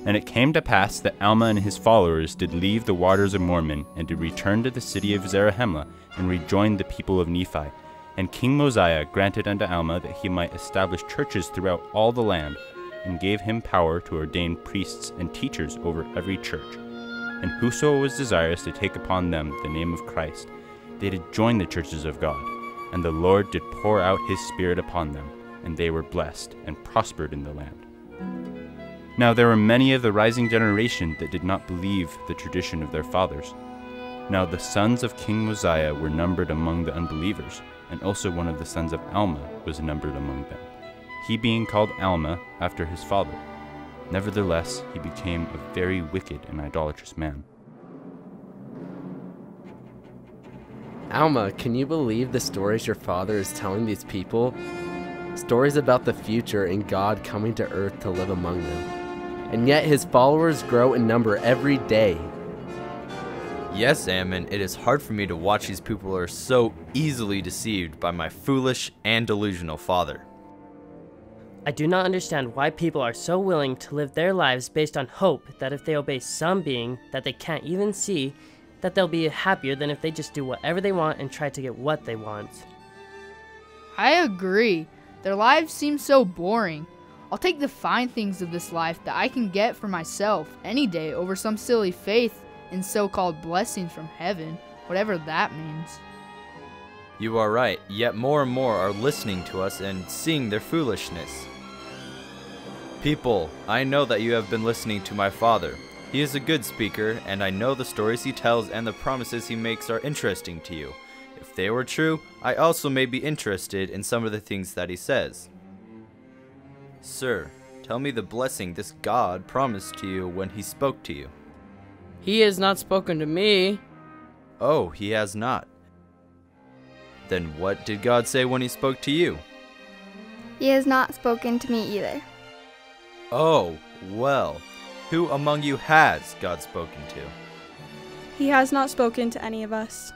And it came to pass that Alma and his followers did leave the waters of Mormon, and did return to the city of Zarahemla, and rejoined the people of Nephi. And King Mosiah granted unto Alma that he might establish churches throughout all the land, and gave him power to ordain priests and teachers over every church. And whoso was desirous to take upon them the name of Christ, they did join the churches of God, and the Lord did pour out his Spirit upon them, and they were blessed, and prospered in the land. Now there were many of the rising generation that did not believe the tradition of their fathers. Now the sons of King Mosiah were numbered among the unbelievers, and also one of the sons of Alma was numbered among them, he being called Alma after his father. Nevertheless, he became a very wicked and idolatrous man. Alma, can you believe the stories your father is telling these people? Stories about the future and God coming to earth to live among them. And yet his followers grow in number every day. Yes, Ammon, it is hard for me to watch these people who are so easily deceived by my foolish and delusional father. I do not understand why people are so willing to live their lives based on hope that if they obey some being that they can't even see, that they'll be happier than if they just do whatever they want and try to get what they want. I agree. Their lives seem so boring. I'll take the fine things of this life that I can get for myself any day over some silly faith in so-called blessings from heaven, whatever that means. You are right, yet more and more are listening to us and seeing their foolishness. People, I know that you have been listening to my father. He is a good speaker, and I know the stories he tells and the promises he makes are interesting to you. If they were true, I also may be interested in some of the things that he says. Sir, tell me the blessing this God promised to you when he spoke to you. He has not spoken to me. Oh, he has not. Then what did God say when he spoke to you? He has not spoken to me either. Oh, well, who among you has God spoken to? He has not spoken to any of us.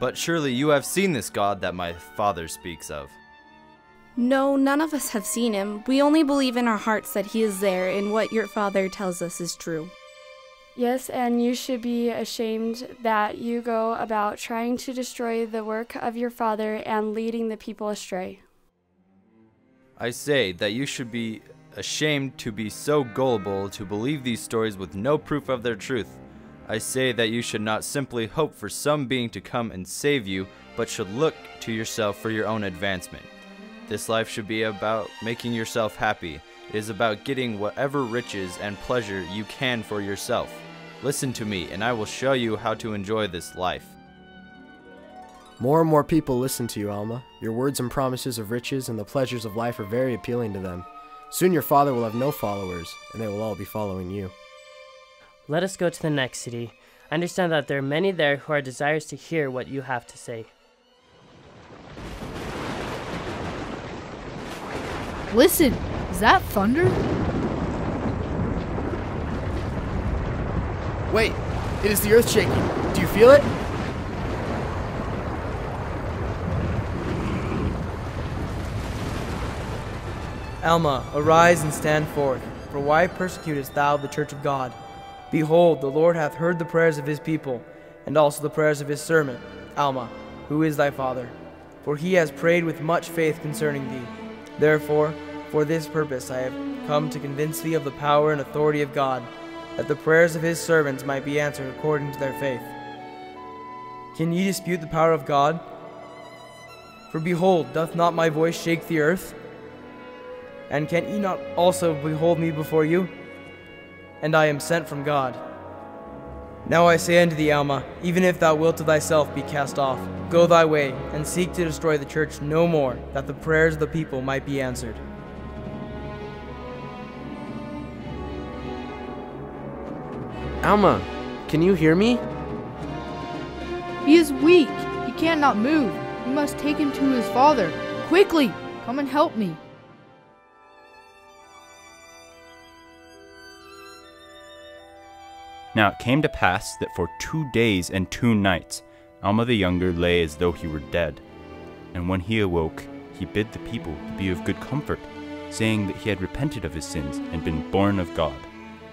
But surely you have seen this God that my father speaks of. No, none of us have seen him. We only believe in our hearts that he is there, and what your father tells us is true. Yes, and you should be ashamed that you go about trying to destroy the work of your father and leading the people astray. I say that you should be ashamed to be so gullible to believe these stories with no proof of their truth. I say that you should not simply hope for some being to come and save you, but should look to yourself for your own advancement. This life should be about making yourself happy. It is about getting whatever riches and pleasure you can for yourself. Listen to me, and I will show you how to enjoy this life. More and more people listen to you, Alma. Your words and promises of riches and the pleasures of life are very appealing to them. Soon your father will have no followers, and they will all be following you. Let us go to the next city. I understand that there are many there who are desirous to hear what you have to say. Listen, is that thunder? Wait, it is the earth shaking. Do you feel it? Alma, arise and stand forth, for why persecutest thou the church of God? Behold, the Lord hath heard the prayers of his people, and also the prayers of his servant, Alma, who is thy father. For he has prayed with much faith concerning thee. Therefore, for this purpose I have come to convince thee of the power and authority of God, that the prayers of his servants might be answered according to their faith. Can ye dispute the power of God? For behold, doth not my voice shake the earth? And can ye not also behold me before you? And I am sent from God. Now I say unto thee, Alma, even if thou wilt of thyself be cast off, go thy way, and seek to destroy the church no more, that the prayers of the people might be answered. Alma, can you hear me? He is weak. He cannot move. You must take him to his father. Quickly, come and help me. Now it came to pass that for 2 days and 2 nights Alma the younger lay as though he were dead. And when he awoke, he bid the people to be of good comfort, saying that he had repented of his sins and been born of God.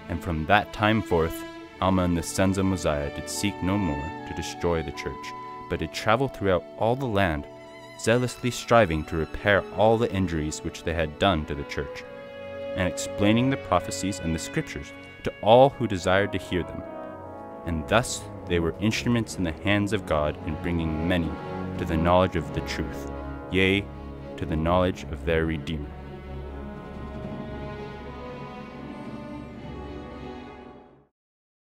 And from that time forth, Alma and the sons of Mosiah did seek no more to destroy the church, but did travel throughout all the land, zealously striving to repair all the injuries which they had done to the church, and explaining the prophecies and the scriptures to all who desired to hear them. And thus they were instruments in the hands of God in bringing many to the knowledge of the truth, yea, to the knowledge of their Redeemer.